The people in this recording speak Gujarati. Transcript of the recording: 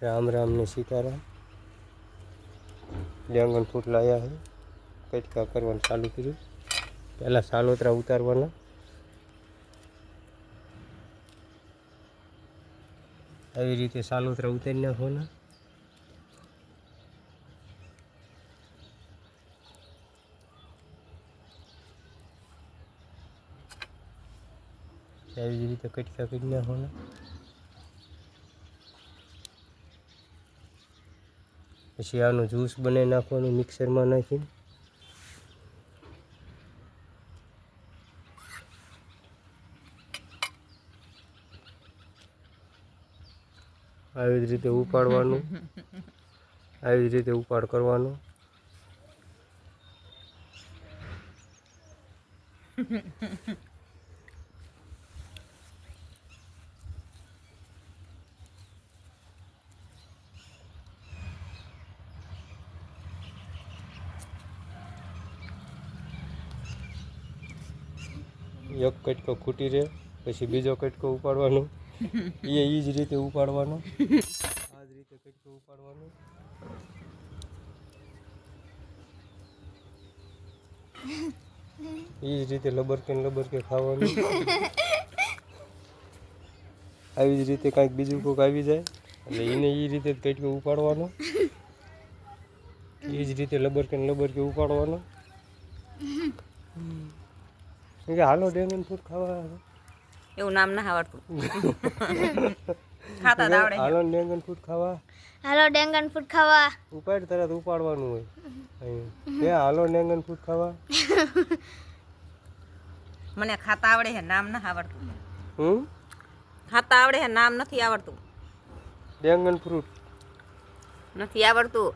राम राम ने सीताराम। ड्रेगन फ्रूट लाया है, कटका करवानुं चालू कर्युं। पहला सालोतरा उतारवाना, આવી રીતે સાલોતરા ઉતારી નાખવાના। આવી જ રીતે કટકા કરી નાખવાના। પછી આનો જ્યુસ બનાવી નાખવાનો મિક્સરમાં નાખીને। આવી જ રીતે ઉપાડવાનું, આવી જ રીતે ઉપાડ કરવાનો। એક કટકો ખૂટી રહે પછી બીજો કટકો ઉપાડવાનો, એ જ રીતે ઉપાડવાનો। આ જ રીતે કટકો ઉપાડવાનો। એ જ રીતે લબરકે ખાવાનું। આવી જ રીતે કાંઈક બીજું કોઈક આવી જાય એટલે એને એ રીતે જ કટકો ઉપાડવાનો। એ જ રીતે લબરકે ઉપાડવાનો। કે હાલો ડ્રેગન ફ્રૂટ ખાવા, એવું નામ ના આવડતું। ખાતા જ આવડે। હાલો ડ્રેગન ફ્રૂટ ખાવા, હાલો ડ્રેગન ફ્રૂટ ખાવા। ઉપાડ તરત ઉપાડવાનું હોય। કે હાલો ડ્રેગન ફ્રૂટ ખાવા। મને ખાતા આવડે છે, નામ ના આવડતું। હમ, ખાતા આવડે છે, નામ નથી આવડતું। ડ્રેગન ફ્રૂટ નથી આવડતું।